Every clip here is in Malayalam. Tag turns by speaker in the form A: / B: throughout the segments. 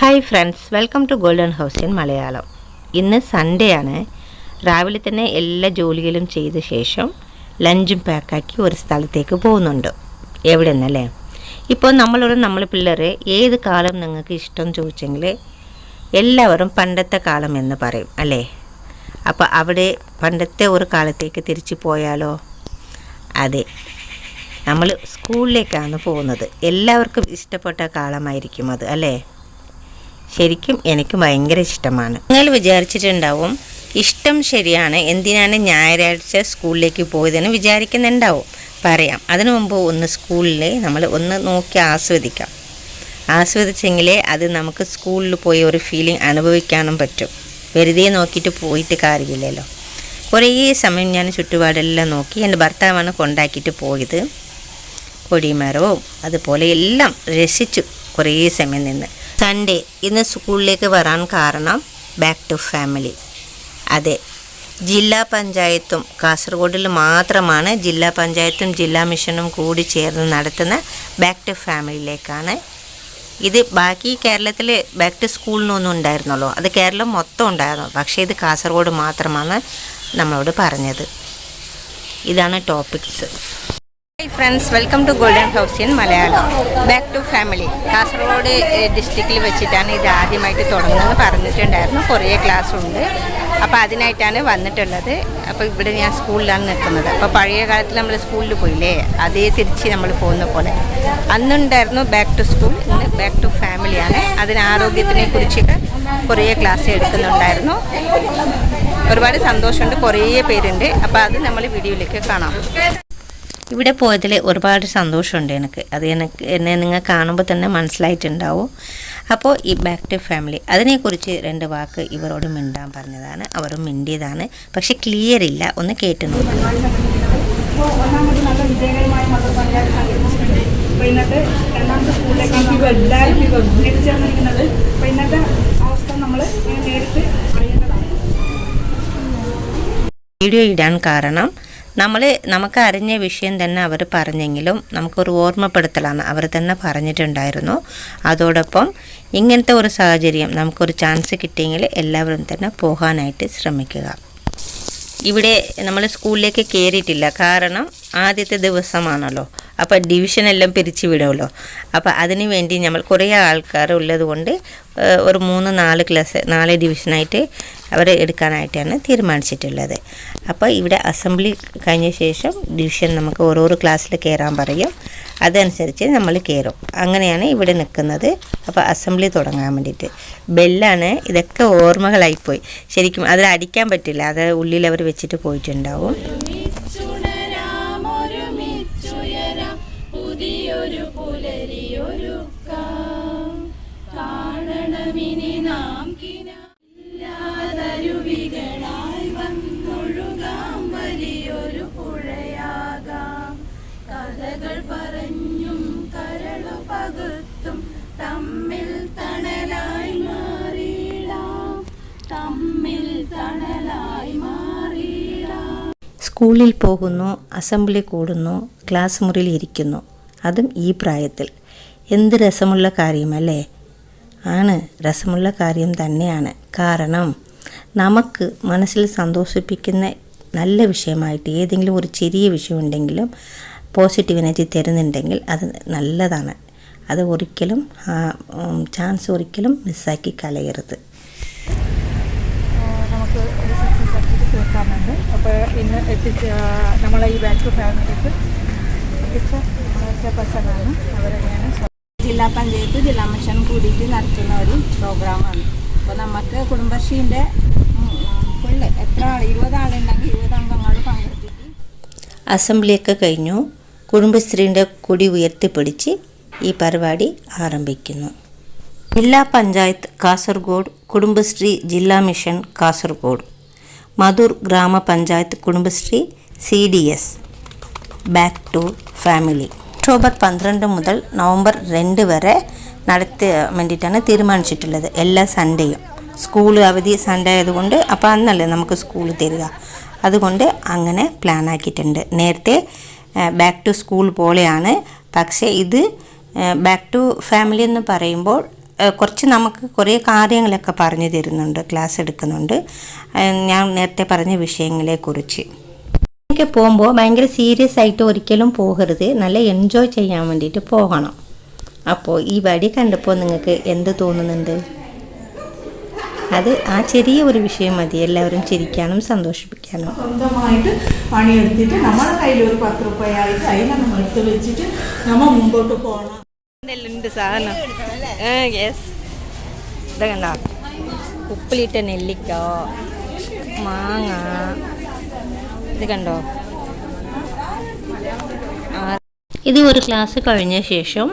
A: Hi friends, welcome to golden house in Malayalam. ഇന്ന് സൺഡേ ആണ്. രാവിലെ തന്നെ എല്ലാ ജോലികളും ചെയ്ത ശേഷം ലഞ്ചും പാക്കാക്കി ഒരു സ്ഥലത്തേക്ക് പോകുന്നുണ്ട്. എവിടെ നിന്നല്ലേ? ഇപ്പോൾ നമ്മൾ പിള്ളേരെ ഏത് കാലം നിങ്ങൾക്ക് ഇഷ്ടം ചോദിച്ചെങ്കിൽ എല്ലാവരും പണ്ടത്തെ കാലം എന്ന് പറയും അല്ലേ? അപ്പോൾ അവിടെ പണ്ടത്തെ ഒരു കാലത്തേക്ക് തിരിച്ചു പോയാലോ? അതെ, നമ്മൾ സ്കൂളിലേക്കാണ് പോകുന്നത്. എല്ലാവർക്കും ഇഷ്ടപ്പെട്ട കാലമായിരിക്കും അത് അല്ലേ? ശരിക്കും എനിക്ക് ഭയങ്കര ഇഷ്ടമാണ്. നിങ്ങൾ വിചാരിച്ചിട്ടുണ്ടാവും ഇഷ്ടം ശരിയാണ്, എന്തിനാണ് ഞായറാഴ്ച സ്കൂളിലേക്ക് പോയതെന്ന് വിചാരിക്കുന്നുണ്ടാവും. പറയാം. അതിനു മുമ്പ് ഒന്ന് സ്കൂളിൽ നമ്മൾ ഒന്ന് നോക്കി ആസ്വദിക്കാം. ആസ്വദിച്ചെങ്കിലേ അത് നമുക്ക് സ്കൂളിൽ പോയി ഒരു ഫീലിംഗ് അനുഭവിക്കാനും പറ്റും. വെറുതെ നോക്കിയിട്ട് പോയിട്ട് കാര്യമില്ലല്ലോ. കുറേ സമയം ഞാൻ ചുറ്റുപാടെല്ലാം നോക്കി. എൻ്റെ ഭർത്താവാണ് കൊണ്ടാക്കിയിട്ട് പോയത്. കൊടിമരവും അതുപോലെ എല്ലാം രസിച്ചു കുറേ സമയം നിന്ന്. സൺഡേ ഇന്ന് സ്കൂളിലേക്ക് വരാൻ കാരണം ബാക്ക് ടു ഫാമിലി. അതെ, ജില്ലാ പഞ്ചായത്തും കാസർഗോഡിൽ മാത്രമാണ് ജില്ലാ പഞ്ചായത്തും ജില്ലാ മിഷനും കൂടി ചേർന്ന് നടത്തുന്ന ബാക്ക് ടു ഫാമിലിയിലേക്കാണ്. ഇത് ബാക്കി കേരളത്തിൽ ബാക്ക് ടു സ്കൂളിനൊന്നും ഉണ്ടായിരുന്നല്ലോ, അത് കേരളം മൊത്തം ഉണ്ടായിരുന്നു. പക്ഷേ ഇത് കാസർഗോഡ് മാത്രമാണ് നമ്മളോട് പറഞ്ഞത്. ഇതാണ് topics. Hi friends, welcome to golden house in Malayalam. Back to family Kasaragod ഡിസ്ട്രിക്റ്റിൽ വെച്ചിട്ടാണ് ഇത് ആദ്യമായിട്ട് തുടങ്ങുന്നതെന്ന് പറഞ്ഞിട്ടുണ്ടായിരുന്നു. കുറേ ക്ലാസ് ഉണ്ട്. അപ്പോൾ അതിനായിട്ടാണ് വന്നിട്ടുള്ളത്. അപ്പോൾ ഇവിടെ ഞാൻ സ്കൂളിലാണ് നിൽക്കുന്നത്. അപ്പോൾ പഴയ കാലത്തിൽ നമ്മൾ സ്കൂളിൽ പോയില്ലേ, അതേ തിരിച്ച് നമ്മൾ പോകുന്ന പോലെ. അന്നുണ്ടായിരുന്നു ബാക്ക് ടു സ്കൂൾ, ഇന്ന് ബാക്ക് ടു ഫാമിലിയാണ്. അതിന് ആരോഗ്യത്തിനെ കുറിച്ചൊക്കെ കുറേ ക്ലാസ് എടുക്കുന്നുണ്ടായിരുന്നു. ഒരുപാട് സന്തോഷമുണ്ട്, കുറേ പേരുണ്ട്. അപ്പോൾ അത് നമ്മൾ വീഡിയോയിലേക്ക് കാണാം. ഇവിടെ പോയതിൽ ഒരുപാട് സന്തോഷമുണ്ട് എനിക്ക്. അത് എന്നെ നിങ്ങൾ കാണുമ്പോൾ തന്നെ മനസ്സിലായിട്ടുണ്ടാവും. അപ്പോൾ ഈ ബാക്ക് ടു ഫാമിലി അതിനെക്കുറിച്ച് 2 വാക്ക് ഇവരോട് മിണ്ടാൻ പറഞ്ഞതാണ്. അവരും മിണ്ടിയതാണ്, പക്ഷെ ക്ലിയർ ഇല്ല. ഒന്ന് കേട്ടു നോക്കും. വീഡിയോ ഇടാൻ കാരണം നമുക്ക് അറിഞ്ഞ വിഷയം തന്നെ അവർ പറഞ്ഞെങ്കിലും നമുക്കൊരു ഓർമ്മപ്പെടുത്തലാണ്. അവർ തന്നെ പറഞ്ഞിട്ടുണ്ടായിരുന്നു. അതോടൊപ്പം ഇങ്ങനത്തെ ഒരു സാഹചര്യം നമുക്കൊരു ചാൻസ് കിട്ടിയെങ്കിൽ എല്ലാവരും തന്നെ പോകാനായിട്ട് ശ്രമിക്കുക. ഇവിടെ നമ്മൾ സ്കൂളിലേക്ക് കയറിയിട്ടില്ല, കാരണം ആദ്യത്തെ ദിവസമാണല്ലോ. അപ്പോൾ ഡിവിഷനെല്ലാം പിരിച്ചു വിടുമല്ലോ. അപ്പോൾ അതിന് വേണ്ടി നമ്മൾ കുറേ ആൾക്കാർ ഉള്ളത് കൊണ്ട് ഒരു 3-4 ക്ലാസ് 4 ഡിവിഷനായിട്ട് അവരെ എടുക്കാനായിട്ടാണ് തീരുമാനിച്ചിട്ടുള്ളത്. അപ്പോൾ ഇവിടെ അസംബ്ലി കഴിഞ്ഞ ശേഷം ഡിവിഷൻ നമുക്ക് ഓരോരോ ക്ലാസ്സിൽ കയറാൻ പറയും. അതനുസരിച്ച് നമ്മൾ കയറും. അങ്ങനെയാണ് ഇവിടെ നിൽക്കുന്നത്. അപ്പോൾ അസംബ്ലി തുടങ്ങാൻ വേണ്ടിയിട്ട് ബെല്ലാണ്. ഇതൊക്കെ ഓർമ്മകളായിപ്പോയി. ശരിക്കും അതിൽ അടിക്കാൻ പറ്റില്ല, അത് ഉള്ളിൽ അവർ വെച്ചിട്ട് പോയിട്ടുണ്ടാവും. സ്കൂളിൽ പോകുന്നു, അസംബ്ലി കൂടുന്നു, ക്ലാസ് മുറിയിൽ ഇരിക്കുന്നു. അതും ഈ പ്രായത്തിൽ. എന്ത് രസമുള്ള കാര്യമല്ലേ? ആണ്, രസമുള്ള കാര്യം തന്നെയാണ്. കാരണം നമുക്ക് മനസ്സിൽ സന്തോഷിപ്പിക്കുന്ന നല്ല വിഷയമായിട്ട് ഏതെങ്കിലും ഒരു ചെറിയ വിഷയം ഉണ്ടെങ്കിലും പോസിറ്റീവ് എനർജി തരുന്നുണ്ടെങ്കിൽ അത് നല്ലതാണ്. അത് ഒരിക്കലും ചാൻസ് ഒരിക്കലും മിസ്സാക്കി കളയരുത്.
B: നമുക്ക് ഒരു സക്സസ് ആക്കിയിട്ട് തീർക്കാറുണ്ട്. അപ്പോൾ ഇന്ന് നമ്മളെ ഈ ബാക്ക് ടു ഫാമിലിക്ക് ചെയർപേഴ്സണാണ്. അവരെയാണ് ജില്ലാ പഞ്ചായത്ത് ജില്ലാ മിഷൻ കൂടിയിട്ട് നടത്തുന്ന ഒരു പ്രോഗ്രാമാണ്. അപ്പോൾ നമുക്ക് കുടുംബശ്രീൻ്റെ ഫുള്ള് എത്ര 20 ആളുണ്ടെങ്കിൽ 20 അംഗങ്ങൾ പങ്കെടുത്തിട്ട്
A: അസംബ്ലിയൊക്കെ കഴിഞ്ഞു. കുടുംബശ്രീൻ്റെ കൊടി ഉയർത്തിപ്പിടിച്ച് ഈ പരിപാടി ആരംഭിക്കുന്നു. ജില്ലാ പഞ്ചായത്ത് കാസർഗോഡ്, കുടുംബശ്രീ ജില്ലാ മിഷൻ കാസർഗോഡ്, മധൂർ ഗ്രാമപഞ്ചായത്ത് Kudumbashree CDS back to family. October 12 മുതൽ നവംബർ 2 വരെ നടത്താൻ വേണ്ടിയിട്ടാണ് തീരുമാനിച്ചിട്ടുള്ളത്. എല്ലാ സൺഡേയും. സ്കൂൾ അവധി സൺഡേ ആയതുകൊണ്ട് അപ്പോൾ അന്നല്ലേ നമുക്ക് സ്കൂൾ തരിക. അതുകൊണ്ട് അങ്ങനെ പ്ലാൻ ആക്കിയിട്ടുണ്ട്. നേരത്തെ ബാക്ക് ടു സ്കൂൾ പോലെയാണ്, പക്ഷേ ഇത് ബാക്ക് ടു ഫാമിലി എന്ന് പറയുമ്പോൾ കുറച്ച് നമുക്ക് കുറേ കാര്യങ്ങളൊക്കെ പറഞ്ഞു തരുന്നുണ്ട്, ക്ലാസ് എടുക്കുന്നുണ്ട്. ഞാൻ നേരത്തെ പറഞ്ഞ വിഷയങ്ങളെക്കുറിച്ച്. ഒക്കെ പോകുമ്പോൾ ഭയങ്കര സീരിയസ് ആയിട്ട് ഒരിക്കലും പോകരുത്, നല്ല എൻജോയ് ചെയ്യാൻ വേണ്ടിയിട്ട് പോകണം. അപ്പോൾ ഈ വടി കണ്ടപ്പോൾ നിങ്ങൾക്ക് എന്ത് തോന്നുന്നുണ്ട്? അത് ആ ചെറിയ ഒരു വിഷയം മതി എല്ലാവരും ചിരിക്കാനും സന്തോഷിപ്പിക്കാനും.
C: സ്വന്തമായിട്ട് പണിയെടുത്തിട്ട് നമ്മുടെ കയ്യിൽ ഒരു 10 രൂപയായിട്ട് അതിനെ നമ്മൾ എടുത്ത് വെച്ചിട്ട് നമ്മൾ മുമ്പോട്ട് പോകണം.
A: സാധനം ഇത് കണ്ടോ, ഉപ്പിലിട്ട നെല്ലിക്ക, മാങ്ങ, ഇത് കണ്ടോ. ഇത് ഒരു ക്ലാസ് കഴിഞ്ഞ ശേഷം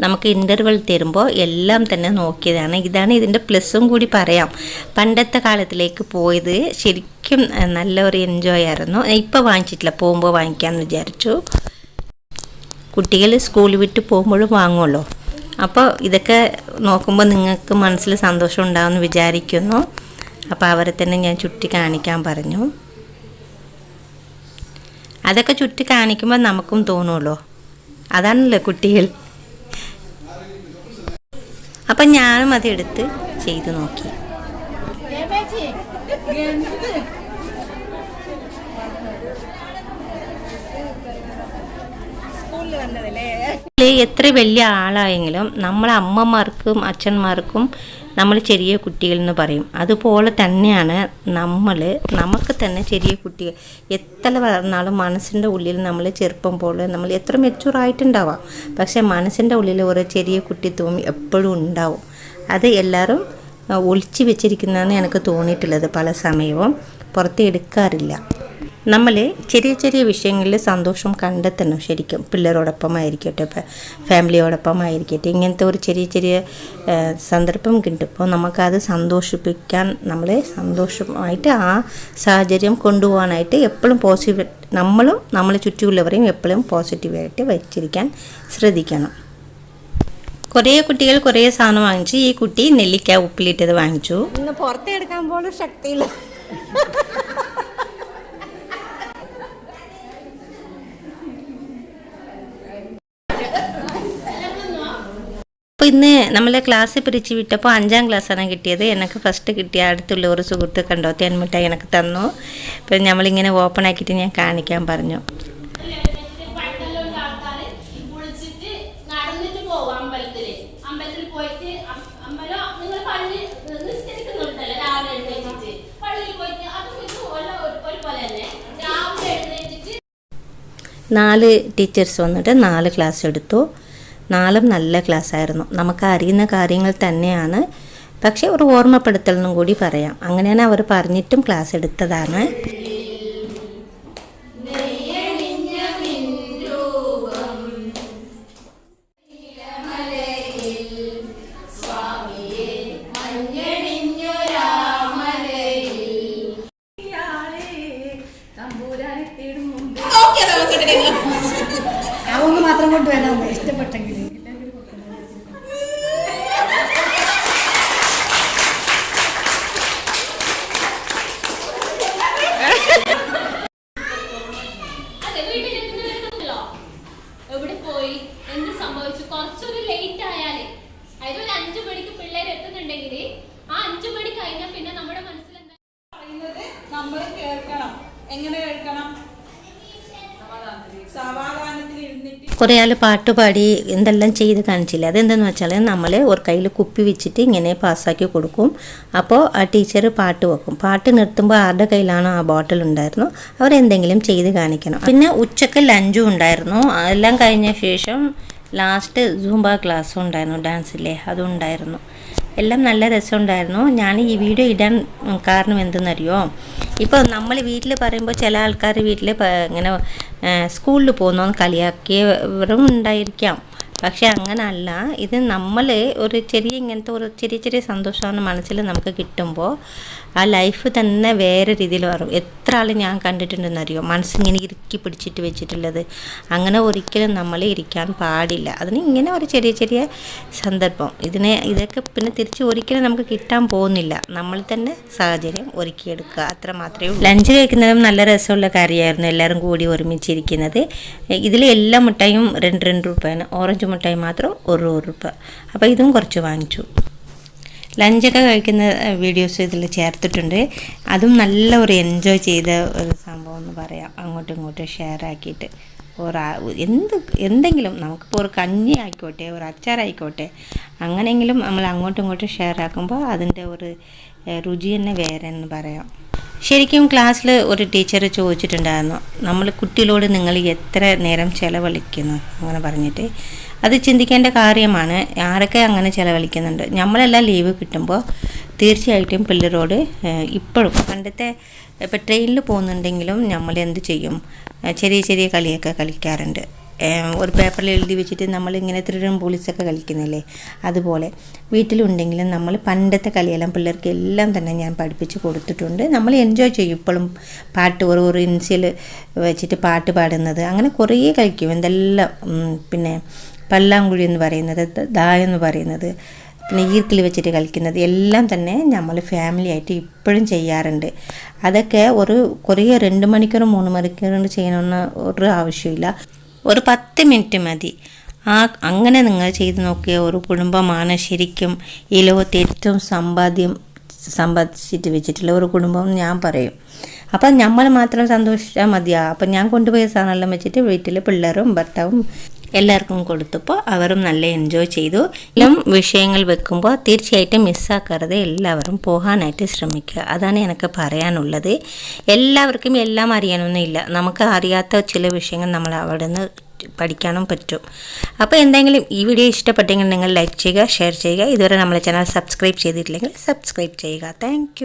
A: നമുക്ക് ഇൻ്റർവെൽ തരുമ്പോൾ എല്ലാം തന്നെ നോക്കിയതാണ്. ഇതാണ് ഇതിൻ്റെ പ്ലസ്സും കൂടി പറയാം. പണ്ടത്തെ കാലത്തിലേക്ക് പോയത് ശരിക്കും നല്ലൊരു എൻജോയ് ആയിരുന്നു. ഇപ്പോൾ വാങ്ങിച്ചിട്ടില്ല, പോകുമ്പോൾ വാങ്ങിക്കാമെന്ന് വിചാരിച്ചു. കുട്ടികൾ സ്കൂൾ വിട്ട് പോകുമ്പോഴും വാങ്ങുമല്ലോ. അപ്പോൾ ഇതൊക്കെ നോക്കുമ്പോൾ നിങ്ങൾക്ക് മനസ്സിൽ സന്തോഷം ഉണ്ടാകുമെന്ന് വിചാരിക്കുന്നു. അപ്പോൾ അവരെ തന്നെ ഞാൻ ചുറ്റി കാണിക്കാൻ പറഞ്ഞു. അതൊക്കെ ചുറ്റി കാണിക്കുമ്പോൾ നമുക്കും തോന്നുമല്ലോ, അതാണല്ലോ കുട്ടികൾ. അപ്പം ഞാനും അതെടുത്ത് ചെയ്ത് നോക്കി. എത്ര വലിയ ആളായെങ്കിലും നമ്മളെ അമ്മമാർക്കും അച്ഛന്മാർക്കും നമ്മൾ ചെറിയ കുട്ടികൾ എന്ന് പറയും. അതുപോലെ തന്നെയാണ് നമുക്ക് തന്നെ ചെറിയ കുട്ടികൾ. എത്ര വളർന്നാലും മനസ്സിൻ്റെ ഉള്ളിൽ നമ്മൾ ചെറുപ്പം പോലെ നമ്മൾ എത്ര മെച്ചൂറായിട്ടുണ്ടാവാം, പക്ഷെ മനസ്സിൻ്റെ ഉള്ളിൽ ഒരു ചെറിയ കുട്ടിത്വം എപ്പോഴും ഉണ്ടാവും. അത് എല്ലാവരും ഒളിച്ചു വെച്ചിരിക്കുന്നതെന്ന് എനിക്ക് തോന്നിയിട്ടുള്ളത്. പല സമയവും പുറത്ത് എടുക്കാറില്ല. നമ്മൾ ചെറിയ ചെറിയ വിഷയങ്ങളിൽ സന്തോഷം കണ്ടെത്തണം. ശരിക്കും പിള്ളേരോടൊപ്പമായിരിക്കട്ടെ, ഫാമിലിയോടൊപ്പമായിരിക്കട്ടെ, ഇങ്ങനത്തെ ഒരു ചെറിയ ചെറിയ സന്ദർഭം കിട്ടുമ്പോൾ നമുക്കത് സന്തോഷിപ്പിക്കാൻ, നമ്മളെ സന്തോഷമായിട്ട് ആ സാഹചര്യം കൊണ്ടുപോകാനായിട്ട് എപ്പോഴും പോസിറ്റീവ്, നമ്മളും നമ്മളെ ചുറ്റുമുള്ളവരെയും എപ്പോഴും പോസിറ്റീവായിട്ട് വെച്ചിരിക്കാൻ ശ്രദ്ധിക്കണം. കുറേ കുട്ടികൾ കുറേ സാധനം വാങ്ങിച്ചു. ഈ കുട്ടി നെല്ലിക്ക ഉപ്പിലിട്ടത് വാങ്ങിച്ചു.
B: ഇന്ന് പുറത്തെടുക്കാൻ പോലും ശക്തിയില്ല.
A: അപ്പോൾ ഇന്ന് നമ്മളെ ക്ലാസ് പിരിച്ച് വിട്ടപ്പോൾ 5ാം ക്ലാസ്സാണ് കിട്ടിയത്. എനിക്ക് ഫസ്റ്റ് കിട്ടിയ അടുത്തുള്ള ഒരു സുഹൃത്ത് കണ്ടോ തേൻമിഠായി എനിക്ക് തന്നു. അപ്പോൾ നമ്മളിങ്ങനെ ഓപ്പൺ ആക്കിയിട്ട് ഞാൻ കാണിക്കാൻ പറഞ്ഞു. നാല് ടീച്ചേഴ്സ് വന്നിട്ട് 4 ക്ലാസ് എടുത്തു. 4ഉം നല്ല ക്ലാസ്സായിരുന്നു. നമുക്ക് അറിയുന്ന കാര്യങ്ങൾ തന്നെയാണ്, പക്ഷെ ഒരു ഓർമ്മപ്പെടുത്തലിനും കൂടി പറയാം. അങ്ങനെയാണ് അവർ പറഞ്ഞിട്ടും ക്ലാസ് എടുത്തതാണ്.
C: അതൊന്ന് മാത്രം കൊണ്ടുവരാം ഇഷ്ടപ്പെട്ടെങ്കിൽ.
D: എവിടെ പോയി, എന്ത് സംഭവിച്ചു, കുറച്ചൊരു ലേറ്റ് ആയാലേ, അതായത് ഒരു 5 മണിക്ക് പിള്ളേർ എത്തുന്നുണ്ടെങ്കിൽ ആ 5 മണി കഴിഞ്ഞാൽ പിന്നെ നമ്മുടെ മനസ്സിൽ എന്താ
C: പറയുന്നത് നമ്മൾ കേൾക്കണം. എങ്ങനെ കേൾക്കണം? സമാധാനത്തിൽ ഇരുന്നിട്ട്
A: കുറേ ആൾ പാട്ടുപാടി എന്തെല്ലാം ചെയ്ത് കാണിച്ചില്ല. അതെന്തെന്ന് വെച്ചാൽ നമ്മൾ ഒരു കയ്യിൽ കുപ്പി വെച്ചിട്ട് ഇങ്ങനെ പാസ്സാക്കി കൊടുക്കും. അപ്പോൾ ആ ടീച്ചർ പാട്ട് വെക്കും. പാട്ട് നിർത്തുമ്പോൾ ആരുടെ കയ്യിലാണോ ആ ബോട്ടിൽ ഉണ്ടായിരുന്നു അവരെന്തെങ്കിലും ചെയ്ത് കാണിക്കണം. പിന്നെ ഉച്ചക്ക് ലഞ്ചും ഉണ്ടായിരുന്നു. അതെല്ലാം കഴിഞ്ഞ ശേഷം ലാസ്റ്റ് സൂംബ ക്ലാസ്സും ഉണ്ടായിരുന്നു, ഡാൻസില്ലേ, അതും ഉണ്ടായിരുന്നു. എല്ലാം നല്ല രസമുണ്ടായിരുന്നു. ഞാൻ ഈ വീഡിയോ ഇടാൻ കാരണം എന്തെന്നറിയോ, ഇപ്പോൾ നമ്മൾ വീട്ടിൽ പറയുമ്പോൾ ചില ആൾക്കാർ വീട്ടിൽ ഇങ്ങനെ സ്കൂളിൽ പോകുന്നതെന്ന് കളിയാക്കിയവരും ഉണ്ടായിരിക്കാം. പക്ഷെ അങ്ങനല്ല. ഇത് നമ്മൾ ഒരു ചെറിയ ഇങ്ങനത്തെ ഒരു ചെറിയ ചെറിയ സന്തോഷമാണ് മനസ്സിൽ നമുക്ക് കിട്ടുമ്പോൾ ആ ലൈഫ് തന്നെ വേറെ രീതിയിൽ വരും. എത്ര ആൾ ഞാൻ കണ്ടിട്ടുണ്ടെന്നറിയോ മനസ്സിങ്ങനെ ഇറുക്കി പിടിച്ചിട്ട് വെച്ചിട്ടുള്ളത്. അങ്ങനെ ഒരിക്കലും നമ്മൾ ഇരിക്കാൻ പാടില്ല. അതിന് ഇങ്ങനെ ഒരു ചെറിയ ചെറിയ സന്ദർഭം ഇതൊക്കെ പിന്നെ തിരിച്ച് ഒരിക്കലും നമുക്ക് കിട്ടാൻ പോകുന്നില്ല. നമ്മൾ തന്നെ സാഹചര്യം ഒരുക്കിയെടുക്കുക, അത്ര മാത്രമേ ഉള്ളൂ. ലഞ്ച് കഴിക്കുന്നതും നല്ല രസമുള്ള കാര്യമായിരുന്നു. എല്ലാവരും കൂടി ഒരുമിച്ചിരിക്കുന്നത്. ഇതിൽ എല്ലാ മിഠായും 2 രൂപയാണ്. ഓറഞ്ച് മിഠായി മാത്രം 1 രൂപ. അപ്പോൾ ഇതും കുറച്ച് വാങ്ങിച്ചു. ലഞ്ചൊക്കെ കഴിക്കുന്ന വീഡിയോസ് ഇതിൽ ചേർത്തിട്ടുണ്ട്. അതും നല്ല ഒരു എൻജോയ് ചെയ്ത ഒരു സംഭവം എന്ന് പറയാം. അങ്ങോട്ടും ഇങ്ങോട്ടും ഷെയർ ആക്കിയിട്ട് എന്തെങ്കിലും നമുക്കിപ്പോൾ ഒരു കഞ്ഞി ആയിക്കോട്ടെ, ഒരു അച്ചാറായിക്കോട്ടെ, അങ്ങനെയെങ്കിലും നമ്മൾ അങ്ങോട്ടും ഇങ്ങോട്ടും ഷെയർ ആക്കുമ്പോൾ അതിൻ്റെ ഒരു രുചി തന്നെ വേറെ എന്ന് പറയാം. ശരിക്കും ക്ലാസ്സിൽ ഒരു ടീച്ചർ ചോദിച്ചിട്ടുണ്ടായിരുന്നു, നമ്മൾ കുട്ടികളോട് നിങ്ങൾ എത്ര നേരം ചിലവഴിക്കുന്നു അങ്ങനെ പറഞ്ഞിട്ട്. അത് ചിന്തിക്കേണ്ട കാര്യമാണ്. ആരൊക്കെ അങ്ങനെ ചിലവഴിക്കുന്നുണ്ട്. നമ്മളെല്ലാം ലീവ് കിട്ടുമ്പോൾ തീർച്ചയായിട്ടും പിള്ളേരോട് ഇപ്പോഴും പണ്ടത്തെ ഇപ്പോൾ ട്രെയിനിൽ പോകുന്നുണ്ടെങ്കിലും നമ്മൾ എന്ത് ചെയ്യും, ചെറിയ ചെറിയ കളിയൊക്കെ കളിക്കാറുണ്ട്. ഒരു പേപ്പറിൽ എഴുതി വെച്ചിട്ട് നമ്മളിങ്ങനെ തിരുടും പോലീസൊക്കെ കളിക്കുന്നില്ലേ, അതുപോലെ വീട്ടിലുണ്ടെങ്കിലും നമ്മൾ പണ്ടത്തെ കളിയെല്ലാം പിള്ളേർക്ക് എല്ലാം തന്നെ ഞാൻ പഠിപ്പിച്ച് കൊടുത്തിട്ടുണ്ട്. നമ്മൾ എൻജോയ് ചെയ്യും. ഇപ്പോഴും പാട്ട് ഒരു ഇൻസിൽ വെച്ചിട്ട് പാട്ട് പാടുന്നത്, അങ്ങനെ കുറേ കളിക്കും. എന്തെല്ലാം പിന്നെ പല്ലാങ്കുഴി എന്ന് പറയുന്നത്, ദായെന്ന് പറയുന്നത്, പിന്നെ ഈർക്കിൽ വെച്ചിട്ട് കളിക്കുന്നത് എല്ലാം തന്നെ നമ്മൾ ഫാമിലി ആയിട്ട് ഇപ്പോഴും ചെയ്യാറുണ്ട്. അതൊക്കെ കുറേ 2 മണിക്കൂർ 3 മണിക്കൂർ കൊണ്ട് ചെയ്യണമെന്ന് ഒരു ആവശ്യമില്ല. ഒരു 10 മിനിറ്റ് മതി. അങ്ങനെ നിങ്ങൾ ചെയ്ത് നോക്കിയ ഒരു കുടുംബമാണ് ശരിക്കും ഈ ലോകത്ത് ഏറ്റവും സമ്പാദിച്ചിട്ട് വെച്ചിട്ടുള്ള ഒരു കുടുംബം ഞാൻ പറയും. അപ്പം നമ്മൾ മാത്രം സന്തോഷിച്ചാൽ മതിയാ. അപ്പം ഞാൻ കൊണ്ടുപോയ സാധനമെല്ലാം വെച്ചിട്ട് വീട്ടിൽ പിള്ളേരും ഭർത്താവും എല്ലാവർക്കും കൊടുത്തപ്പോൾ അവരും നല്ല എൻജോയ് ചെയ്തു. എല്ലാം വിഷയങ്ങൾ വെക്കുമ്പോൾ തീർച്ചയായിട്ടും മിസ്സാക്കരുത്. എല്ലാവരും പോകാനായിട്ട് ശ്രമിക്കുക. അതാണ് എനിക്ക് പറയാനുള്ളത്. എല്ലാവർക്കും എല്ലാം അറിയണമെന്നില്ല. നമുക്ക് അറിയാത്ത ചില വിഷയങ്ങൾ നമ്മൾ അവിടെ നിന്ന് പഠിക്കാനും പറ്റും. അപ്പോൾ എന്തെങ്കിലും ഈ വീഡിയോ ഇഷ്ടപ്പെട്ടെങ്കിൽ നിങ്ങൾ ലൈക്ക് ചെയ്യുക, ഷെയർ ചെയ്യുക. ഇതുവരെ നമ്മളെ ചാനൽ സബ്സ്ക്രൈബ് ചെയ്തിട്ടില്ലെങ്കിൽ സബ്സ്ക്രൈബ് ചെയ്യുക. താങ്ക്